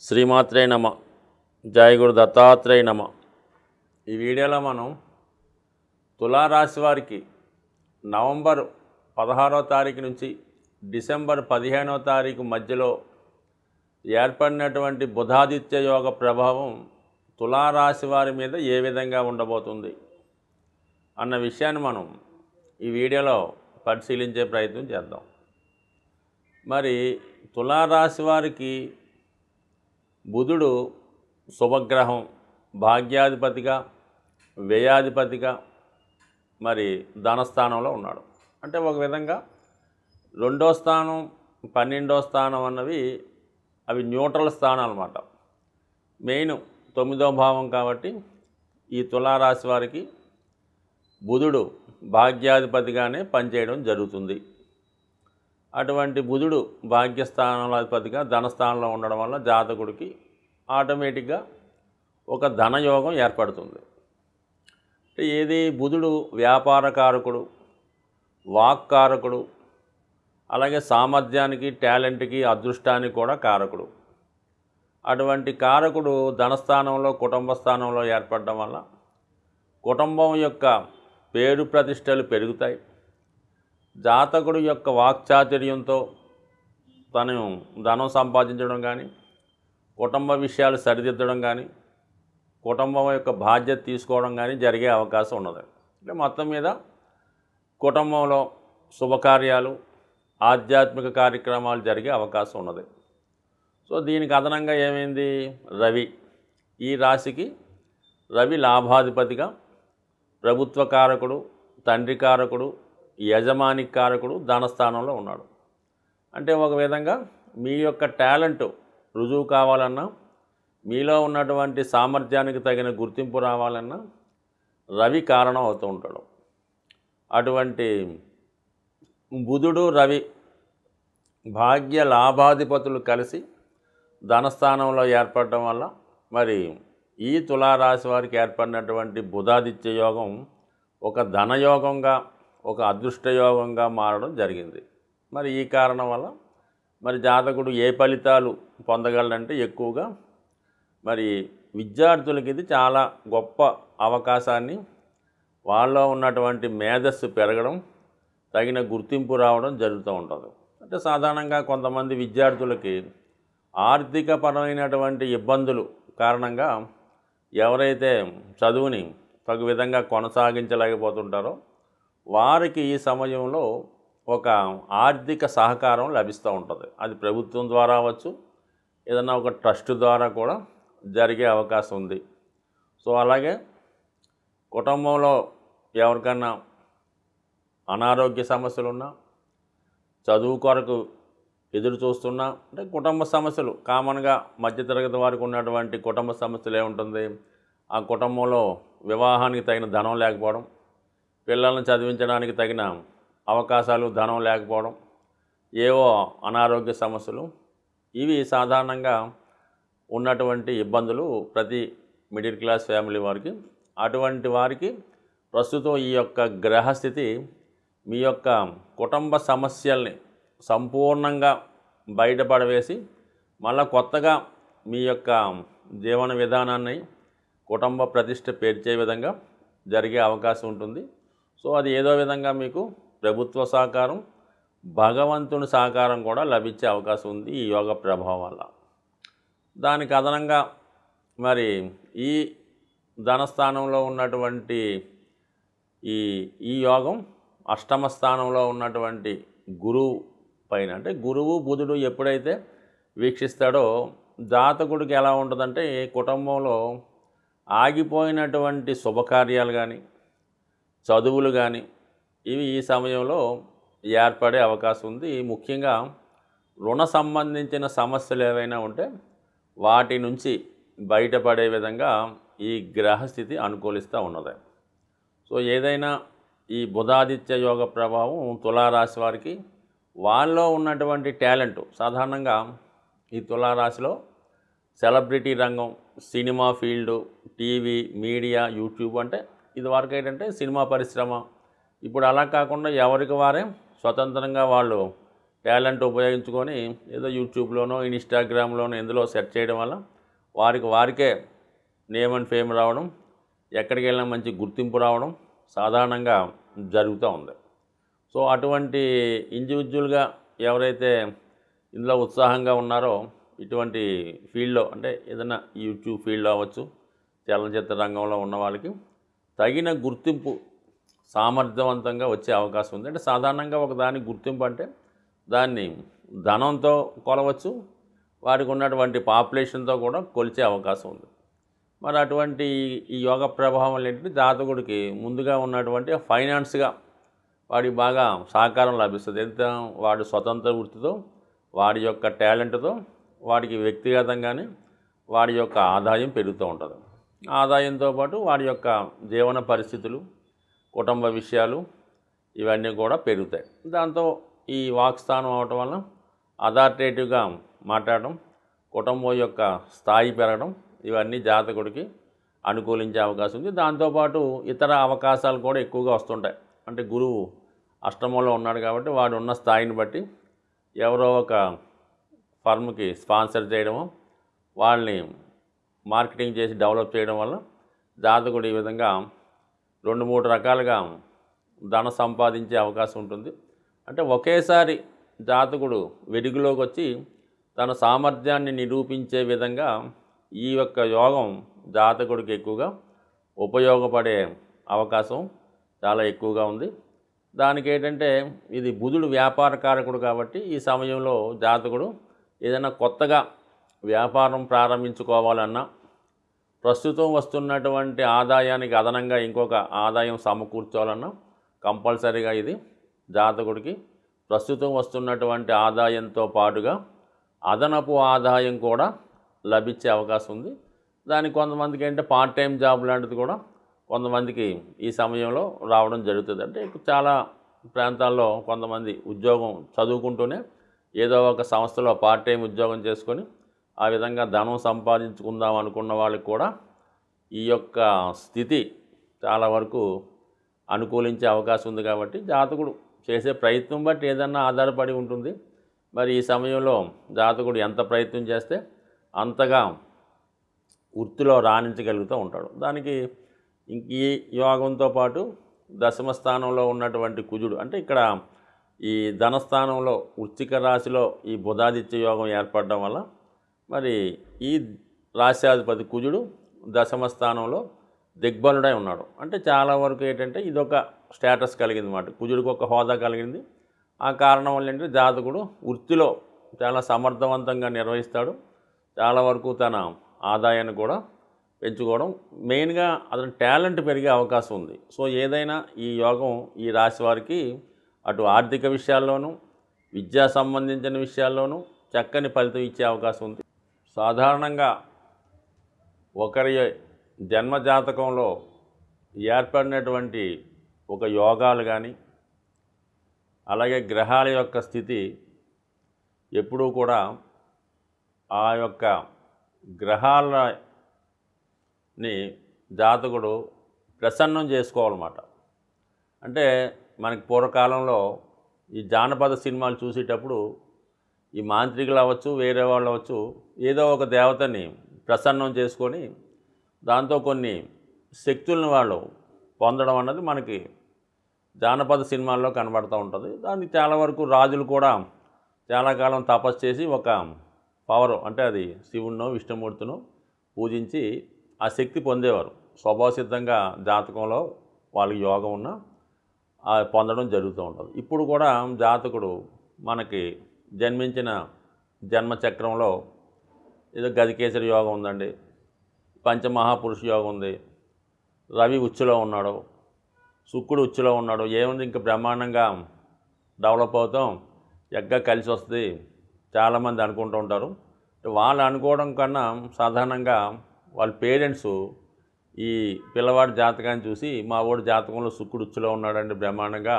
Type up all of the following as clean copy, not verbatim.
శ్రీమాత్రే నమ. జయ గురు దత్తాత్రేయ నమ. ఈ వీడియోలో మనం తులారాశి వారికి నవంబర్ 16వ తారీఖు నుంచి డిసెంబర్ 15వ తారీఖు మధ్యలో ఏర్పడినటువంటి బుధాదిత్య యోగ ప్రభావం తులారాశి వారి మీద ఏ విధంగా ఉండబోతుంది అన్న విషయాన్ని మనం ఈ వీడియోలో పరిశీలించే ప్రయత్నం చేద్దాం. మరి తులారాశి వారికి బుధుడు శుభగ్రహం, భాగ్యాధిపతిగా, వ్యయాధిపతిగా మరి ధనస్థానంలో ఉన్నాడు. అంటే ఒక విధంగా 2వ స్థానం 12వ స్థానం అన్నవి అవి న్యూట్రల్ స్థానాలు అన్నమాట. మెయిన్ 9వ భావం కాబట్టి ఈ తులారాశి వారికి బుధుడు భాగ్యాధిపతిగానే పనిచేయడం జరుగుతుంది. అటువంటి బుధుడు భాగ్యస్థానాధిపతిగా ధనస్థానంలో ఉండడం వల్ల జాతకుడికి ఆటోమేటిక్గా ఒక ధనయోగం ఏర్పడుతుంది. ఏది బుధుడు వ్యాపారకారకుడు, వాక్కారకుడు, అలాగే సామర్థ్యానికి, టాలెంట్కి, అదృష్టానికి కూడా కారకుడు. అటువంటి కారకుడు ధనస్థానంలో కుటుంబ స్థానంలో ఏర్పడడం వల్ల కుటుంబం యొక్క పేరు ప్రతిష్టలు పెరుగుతాయి. జాతకుడు యొక్క వాక్చాతుర్యంతో తను ధనం సంపాదించడం కానీ, కుటుంబ విషయాలు సరిదిద్దడం కానీ, కుటుంబం యొక్క బాధ్యత తీసుకోవడం కానీ జరిగే అవకాశం ఉన్నది. అంటే మొత్తం మీద కుటుంబంలో శుభకార్యాలు, ఆధ్యాత్మిక కార్యక్రమాలు జరిగే అవకాశం ఉన్నది. సో దీనికి అదనంగా ఏమైంది, రవి, ఈ రాశికి రవి లాభాధిపతిగా, ప్రభుత్వ కారకుడు, తండ్రి కారకుడు, యజమాని కారకుడు ధనస్థానంలో ఉన్నాడు. అంటే ఒక విధంగా మీ యొక్క టాలెంట్ రుజువు కావాలన్నా, మీలో ఉన్నటువంటి సామర్థ్యానికి తగిన గుర్తింపు రావాలన్నా రవి కారణం అవుతూ ఉంటాడు. అటువంటి బుధుడు రవి భాగ్య లాభాధిపతులు కలిసి ధనస్థానంలో ఏర్పడటం వల్ల మరి ఈ తులారాశి వారికి ఏర్పడినటువంటి బుధాదిత్య యోగం ఒక ధనయోగంగా, ఒక అదృష్టయోగంగా మారడం జరిగింది. మరి ఈ కారణం వల్ల మరి జాతకుడు ఏ ఫలితాలు పొందగలడంటే ఎక్కువగా మరి విద్యార్థులకి ఇది చాలా గొప్ప అవకాశాన్ని, వాళ్ళలో ఉన్నటువంటి మేధస్సు పెరగడం, తగిన గుర్తింపు రావడం జరుగుతూ ఉంటుంది. అంటే సాధారణంగా కొంతమంది విద్యార్థులకి ఆర్థికపరమైనటువంటి ఇబ్బందులు కారణంగా ఎవరైతే చదువుని తగు విధంగా కొనసాగించలేకపోతుంటారో వారికి ఈ సమయంలో ఒక ఆర్థిక సహకారం లభిస్తూ ఉంటుంది. అది ప్రభుత్వం ద్వారా అవ్వచ్చు, ఏదన్నా ఒక ట్రస్ట్ ద్వారా కూడా జరిగే అవకాశం ఉంది. సో అలాగే కుటుంబంలో ఎవరికన్నా అనారోగ్య సమస్యలు ఉన్నా, చదువు కొరకు ఎదురు చూస్తున్నా, అంటే కుటుంబ సమస్యలు కామన్గా మధ్యతరగతి వారికి ఉన్నటువంటి కుటుంబ సమస్యలు ఏముంటుంది, ఆ కుటుంబంలో వివాహానికి తగిన ధనం లేకపోవడం, పిల్లల్ని చదివించడానికి తగిన అవకాశాలు, ధనం లేకపోవడం, ఏవో అనారోగ్య సమస్యలు, ఇవి సాధారణంగా ఉన్నటువంటి ఇబ్బందులు ప్రతి మిడిల్ క్లాస్ ఫ్యామిలీ వారికి. అటువంటి వారికి ప్రస్తుతం ఈ యొక్క గ్రహస్థితి మీ యొక్క కుటుంబ సమస్యల్ని సంపూర్ణంగా బయటపడవేసి మళ్ళీ కొత్తగా మీ యొక్క జీవన విధానాన్ని, కుటుంబ ప్రతిష్ట పేర్చే విధంగా జరిగే అవకాశం ఉంటుంది. సో అది ఏదో విధంగా మీకు ప్రభుత్వ సహకారం, భగవంతుని సహకారం కూడా లభించే అవకాశం ఉంది ఈ యోగ ప్రభావం వల్ల. దానికి అదనంగా మరి ఈ ధనస్థానంలో ఉన్నటువంటి ఈ యోగం అష్టమ స్థానంలో ఉన్నటువంటి గురువు పైన, అంటే గురువు బుధుడు ఎప్పుడైతే వీక్షిస్తాడో జాతకుడికి ఎలా ఉంటుందంటే కుటుంబంలో ఆగిపోయినటువంటి శుభకార్యాలు కానీ, చదువులు కానీ ఇవి ఈ సమయంలో ఏర్పడే అవకాశం ఉంది. ముఖ్యంగా రుణ సంబంధించిన సమస్యలు ఏవైనా ఉంటే వాటి నుంచి బయటపడే విధంగా ఈ గ్రహస్థితి అనుకూలిస్తూ ఉన్నది. సో ఏదైనా ఈ బుధాదిత్య యోగ ప్రభావం తులారాశి వారికి వాళ్ళలో ఉన్నటువంటి టాలెంట్, సాధారణంగా ఈ తులారాశిలో సెలబ్రిటీ రంగం, cinema field, TV, media, YouTube, అంటే ఇది వరకు ఏంటంటే సినిమా పరిశ్రమ. ఇప్పుడు అలా కాకుండా ఎవరికి వారే స్వతంత్రంగా వాళ్ళు టాలెంట్ ఉపయోగించుకొని ఏదో యూట్యూబ్లోనో ఇన్స్టాగ్రామ్లోనో ఎందులో సెర్చ్ చేయడం వల్ల వారికే నేమ్ అండ్ ఫేమ్ రావడం, ఎక్కడికి వెళ్ళినా మంచి గుర్తింపు రావడం సాధారణంగా జరుగుతూ ఉంది. సో అటువంటి ఇండివిజువల్గా ఎవరైతే ఇందులో ఉత్సాహంగా ఉన్నారో ఇటువంటి ఫీల్డ్లో అంటే ఏదైనా యూట్యూబ్ ఫీల్డ్లో అవ్వచ్చు, చలనచిత్ర రంగంలో ఉన్న వాళ్ళకి తగిన గుర్తింపు సామర్థ్యవంతంగా వచ్చే అవకాశం ఉంది. అంటే సాధారణంగా ఒక దానికి గుర్తింపు అంటే దాన్ని ధనంతో కొలవచ్చు, వారికి ఉన్నటువంటి పాపులేషన్తో కూడా కొలిచే అవకాశం ఉంది. మరి అటువంటి ఈ యోగ ప్రభావం ఏంటంటే జాతకుడికి ముందుగా ఉన్నటువంటి ఫైనాన్స్గా వాడికి బాగా సహకారం లభిస్తుంది. ఎంత వాడి స్వతంత్ర వృత్తితో, వాడి యొక్క టాలెంట్తో వాడికి వ్యక్తిగతంగానే వాడి యొక్క ఆదాయం పెరుగుతూ ఉంటుంది. ఆదాయంతో పాటు వాడి యొక్క జీవన పరిస్థితులు, కుటుంబ విషయాలు ఇవన్నీ కూడా పెరుగుతాయి. దాంతో ఈ వాక్స్థానం అవటం వల్ల అథారిటేటివ్గా మాట్లాడడం, కుటుంబం యొక్క స్థాయి పెరగడం ఇవన్నీ జాతకుడికి అనుకూలించే అవకాశం ఉంది. దాంతోపాటు ఇతర అవకాశాలు కూడా ఎక్కువగా వస్తుంటాయి. అంటే గురువు అష్టమంలో ఉన్నాడు కాబట్టి వాడు ఉన్న స్థాయిని బట్టి ఎవరో ఒక ఫర్మ్కి స్పాన్సర్ చేయడము, వాళ్ళని మార్కెటింగ్ చేసి డెవలప్ చేయడం వల్ల జాతకుడు ఈ విధంగా 2-3 రకాలుగా ధన సంపాదించే అవకాశం ఉంటుంది. అంటే ఒకేసారి జాతకుడు వెలుగులోకి వచ్చి తన సామర్థ్యాన్ని నిరూపించే విధంగా ఈ యొక్క యోగం జాతకుడికి ఎక్కువగా ఉపయోగపడే అవకాశం చాలా ఎక్కువగా ఉంది. దానికి ఏంటంటే ఇది బుధుడు వ్యాపార కారకుడు కాబట్టి ఈ సమయంలో జాతకుడు ఏదైనా కొత్తగా వ్యాపారం ప్రారంభించుకోవాలన్నా, ప్రస్తుతం వస్తున్నటువంటి ఆదాయానికి అదనంగా ఇంకొక ఆదాయం సమకూర్చోవాలన్నా కంపల్సరీగా ఇది జాతకుడికి ప్రస్తుతం వస్తున్నటువంటి ఆదాయంతో పాటుగా అదనపు ఆదాయం కూడా లభించే అవకాశం ఉంది. దానికి కొంతమందికి ఏంటంటే పార్ట్ టైం జాబ్ లాంటిది కూడా కొంతమందికి ఈ సమయంలో రావడం జరుగుతుంది. అంటే చాలా ప్రాంతాల్లో కొంతమంది ఉద్యోగం చదువుకుంటూనే ఏదో ఒక సంస్థలో పార్ట్ టైం ఉద్యోగం చేసుకొని ఆ విధంగా ధనం సంపాదించుకుందాం అనుకున్న వాళ్ళకి కూడా ఈ యొక్క స్థితి చాలా వరకు అనుకూలించే అవకాశం ఉంది. కాబట్టి జాతకుడు చేసే ప్రయత్నం బట్టి ఏదన్నా ఆధారపడి ఉంటుంది. మరి ఈ సమయంలో జాతకుడు ఎంత ప్రయత్నం చేస్తే అంతగా వృత్తిలో రాణించగలుగుతూ ఉంటాడు. దానికి ఈ యోగంతో పాటు దశమ స్థానంలో ఉన్నటువంటి కుజుడు, అంటే ఇక్కడ ఈ ధనస్థానంలో వృశ్చిక రాశిలో ఈ బుధాదిత్య యోగం ఏర్పడడం వల్ల మరి ఈ రాశ్యాధిపతి కుజుడు దశమ స్థానంలో దిగ్బలుడై ఉన్నాడు. అంటే చాలా వరకు ఏంటంటే ఇదొక స్టేటస్ కలిగింది అన్నమాట. కుజుడికి ఒక హోదా కలిగింది. ఆ కారణం వల్ల ఏంటంటే జాతకుడు వృత్తిలో చాలా సమర్థవంతంగా నిర్వహిస్తాడు. చాలా వరకు తన ఆదాయాన్ని కూడా పెంచుకోవడం, మెయిన్గా అతని టాలెంట్ పెరిగే అవకాశం ఉంది. సో ఏదైనా ఈ యోగం ఈ రాశి వారికి అటు ఆర్థిక విషయాల్లోనూ, విద్యా సంబంధించిన విషయాల్లోనూ చక్కని ఫలితం ఇచ్చే అవకాశం ఉంది. సాధారణంగా ఒకరి జన్మజాతకంలో ఏర్పడినటువంటి ఒక యోగాలు కానీ, అలాగే గ్రహాల యొక్క స్థితి ఎప్పుడూ కూడా ఆ యొక్క గ్రహాలని జాతకుడు ప్రసన్నం చేసుకోవాలన్నమాట. అంటే మనకి పూర్వకాలంలో ఈ జానపద సినిమాలు చూసేటప్పుడు ఈ మాంత్రికులు అవ్వచ్చు, వేరే వాళ్ళు అవ్వచ్చు, ఏదో ఒక దేవతని ప్రసన్నం చేసుకొని దాంతో కొన్ని శక్తులను వాళ్ళు పొందడం అన్నది మనకి జానపద సినిమాల్లో కనబడుతూ ఉంటుంది. దానికి చాలా వరకు రాజులు కూడా చాలా కాలం తపస్సు చేసి ఒక పవర్, అంటే అది శివుణ్ణో విష్ణుమూర్తినో పూజించి ఆ శక్తి పొందేవారు. స్వభావసిద్ధంగా జాతకంలో వాళ్ళకి యోగం ఉన్న పొందడం జరుగుతూ ఉంటుంది. ఇప్పుడు కూడా జాతకుడు మనకి జన్మించిన జన్మచక్రంలో ఏదో గజకేసరి యోగం ఉందండి, పంచమహాపురుష యోగం ఉంది, రవి ఉచ్చులో ఉన్నాడు, శుక్రుడు ఉచ్చులో ఉన్నాడు, ఏముంది ఇంకా బ్రహ్మాండంగా డెవలప్ అవుతాం, ఎగ్గా కలిసి వస్తుంది చాలామంది అనుకుంటూ ఉంటారు. వాళ్ళు అనుకోవడం కన్నా సాధారణంగా వాళ్ళ పేరెంట్స్ ఈ పిల్లవాడి జాతకాన్ని చూసి మా వాడి జాతకంలో శుక్రుడు ఉచ్చులో ఉన్నాడండి బ్రహ్మాండంగా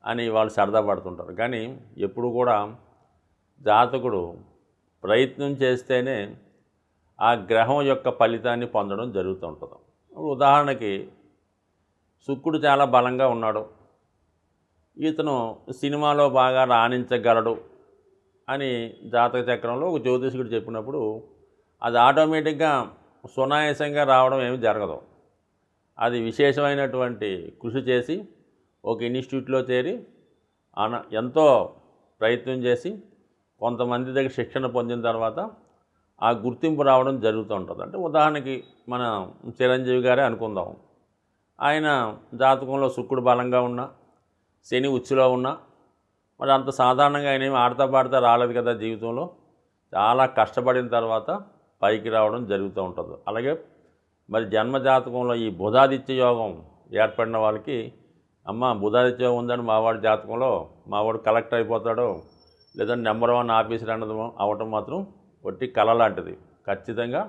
అని వాళ్ళు సరదా పడుతుంటారు. కానీ ఎప్పుడు కూడా జాతకుడు ప్రయత్నం చేస్తేనే ఆ గ్రహం యొక్క ఫలితాన్ని పొందడం జరుగుతూ ఉంటుంది. ఉదాహరణకి శుక్రుడు చాలా బలంగా ఉన్నాడు, ఇతను సినిమాలో బాగా రాణించగలడు అని జాతక చక్రంలో ఒక జ్యోతిష్కుడు చెప్పినప్పుడు అది ఆటోమేటిక్గా సునాయాసంగా రావడం ఏమి జరగదు. అది విశేషమైనటువంటి కృషి చేసి ఒక ఇన్స్టిట్యూట్లో చేరి ఎంతో ప్రయత్నం చేసి కొంతమంది దగ్గర శిక్షణ పొందిన తర్వాత ఆ గుర్తింపు రావడం జరుగుతూ ఉంటుంది. అంటే ఉదాహరణకి మన చిరంజీవి గారే అనుకుందాం. ఆయన జాతకంలో శుక్రుడు బలంగా ఉన్నా, శని ఉచ్చులో ఉన్నా, మరి అంత సాధారణంగా ఆయన ఏమి ఆడతా పాడుతా రాలేదు కదా జీవితంలో. చాలా కష్టపడిన తర్వాత పైకి రావడం జరుగుతూ ఉంటుంది. అలాగే మరి జన్మజాతకంలో ఈ బుధాదిత్య యోగం ఏర్పడిన వాళ్ళకి, అమ్మ బుధాదిత్య యోగం ఉందని మావాడి జాతకంలో మావాడు కలెక్టర్ అయిపోతాడో, లేదంటే నెంబర్ 1 ఆఫీసర్ అవ్వటం మాత్రం ఒట్టి కళ లాంటిది. ఖచ్చితంగా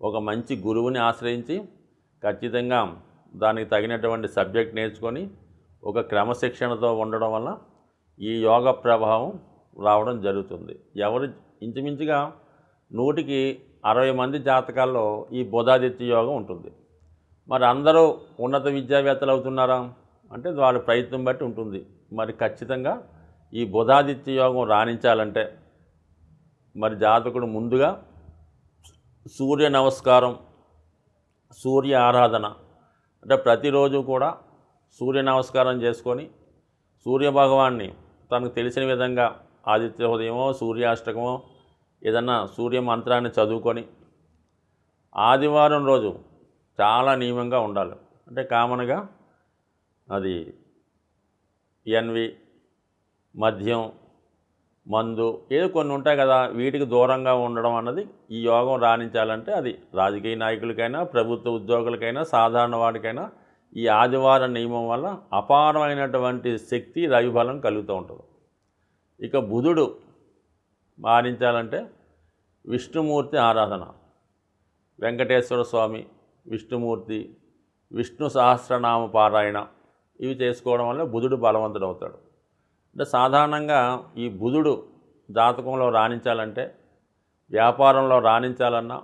ఒక మంచి గురువుని ఆశ్రయించి ఖచ్చితంగా దానికి తగినటువంటి సబ్జెక్ట్ నేర్చుకొని ఒక క్రమశిక్షణతో ఉండడం వల్ల ఈ యోగ ప్రభావం రావడం జరుగుతుంది. ఎవరు ఇంచుమించుగా 100కి 60 మంది జాతకాల్లో ఈ బుధాదిత్య యోగం ఉంటుంది. మరి అందరూ ఉన్నత విద్యావేత్తలు అవుతున్నారా అంటే వాళ్ళ ప్రయత్నం బట్టి ఉంటుంది. మరి ఖచ్చితంగా ఈ బుధాదిత్య యోగం రాణించాలంటే మరి జాతకుడు ముందుగా సూర్య నమస్కారం, సూర్య ఆరాధన, అంటే ప్రతిరోజు కూడా సూర్య నమస్కారం చేసుకొని సూర్యభగవాన్ని తనకు తెలిసిన విధంగా ఆదిత్య హృదయమో సూర్యాష్టకమో ఏదన్నా సూర్య మంత్రాన్ని చదువుకొని ఆదివారం రోజు చాలా నియమంగా ఉండాలి. అంటే కామన్గా అది ఎన్వి, మద్యం, మందు ఏదో కొన్ని ఉంటాయి కదా, వీటికి దూరంగా ఉండడం అన్నది ఈ యోగం రాణించాలంటే అది రాజకీయ నాయకులకైనా, ప్రభుత్వ ఉద్యోగులకైనా, సాధారణ వాడికైనా ఈ ఆదివార నియమం వల్ల అపారమైనటువంటి శక్తి, రవిబలం కలుగుతూ ఉంటుంది. ఇక బుధుడు మారించాలంటే విష్ణుమూర్తి ఆరాధన, వెంకటేశ్వర స్వామి, విష్ణుమూర్తి, విష్ణు సహస్రనామ పారాయణ ఇవి చేసుకోవడం వల్ల బుధుడు బలవంతుడు అవుతాడు. అంటే సాధారణంగా ఈ బుధుడు జాతకంలో రాణించాలంటే, వ్యాపారంలో రాణించాలన్నా,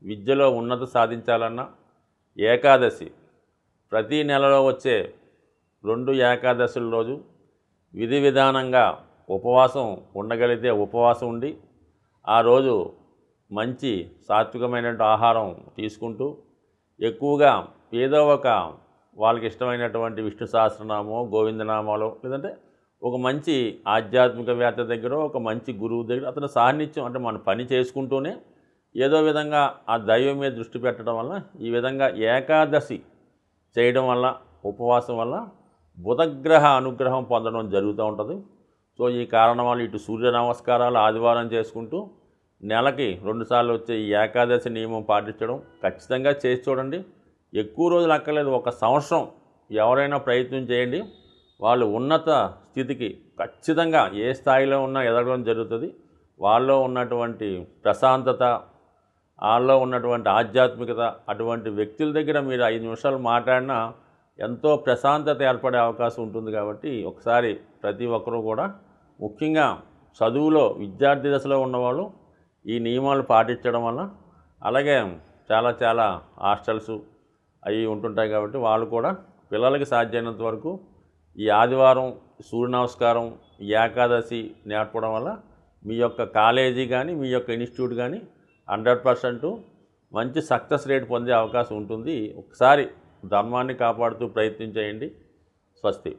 విద్యలో ఉన్నతి సాధించాలన్నా ఏకాదశి, ప్రతీ నెలలో వచ్చే 2 ఏకాదశుల రోజు విధి విధానంగా ఉపవాసం ఉండగలిగితే ఉపవాసం ఉండి ఆ రోజు మంచి సాత్వికమైనటువంటి ఆహారం తీసుకుంటూ ఎక్కువగా ఏదో ఒక వాళ్ళకి ఇష్టమైనటువంటి విష్ణు సహస్రనామో, గోవిందనామాలో, లేదంటే ఒక మంచి ఆధ్యాత్మికవేత్త దగ్గర, ఒక మంచి గురువు దగ్గర అతను సాన్నిధ్యం, అంటే మన పని చేసుకుంటూనే ఏదో విధంగా ఆ దైవం మీద దృష్టి పెట్టడం వల్ల ఈ విధంగా ఏకాదశి చేయడం వల్ల, ఉపవాసం వల్ల బుధగ్రహ అనుగ్రహం పొందడం జరుగుతూ ఉంటుంది. సో ఈ కారణం వల్ల ఇటు సూర్య నమస్కారాలు ఆదివారం చేసుకుంటూ నెలకి 2 సార్లు వచ్చే ఈ ఏకాదశి నియమం పాటించడం ఖచ్చితంగా చేసి చూడండి. ఎక్కువ రోజులు అక్కర్లేదు, 1 సంవత్సరం ఎవరైనా ప్రయత్నం చేయండి. వాళ్ళు ఉన్నత స్థితికి ఖచ్చితంగా ఏ స్థాయిలో ఉన్నా ఎదగడం జరుగుతుంది. వాళ్ళలో ఉన్నటువంటి ప్రశాంతత, వాళ్ళలో ఉన్నటువంటి ఆధ్యాత్మికత, అటువంటి వ్యక్తుల దగ్గర మీరు 5 నిమిషాలు మాట్లాడినా ఎంతో ప్రశాంతత ఏర్పడే అవకాశం ఉంటుంది. కాబట్టి ఒకసారి ప్రతి ఒక్కరూ కూడా, ముఖ్యంగా చదువులో విద్యార్థి దశలో ఉన్నవాళ్ళు ఈ నియమాలు పాటించడం వల్ల, అలాగే చాలా హాస్టల్స్ అవి ఉంటుంటాయి కాబట్టి వాళ్ళు కూడా పిల్లలకి సాధ్యమైనంత వరకు ఈ ఆదివారం సూర్య నమస్కారం, ఏకాదశి నేర్పడం వల్ల మీ యొక్క కాలేజీ కానీ, మీ యొక్క ఇన్స్టిట్యూట్ కానీ 100% మంచి సక్సెస్ రేట్ పొందే అవకాశం ఉంటుంది. ఒకసారి ధర్మాన్ని కాపాడుతూ ప్రయత్నం చేయండి. స్వస్తి.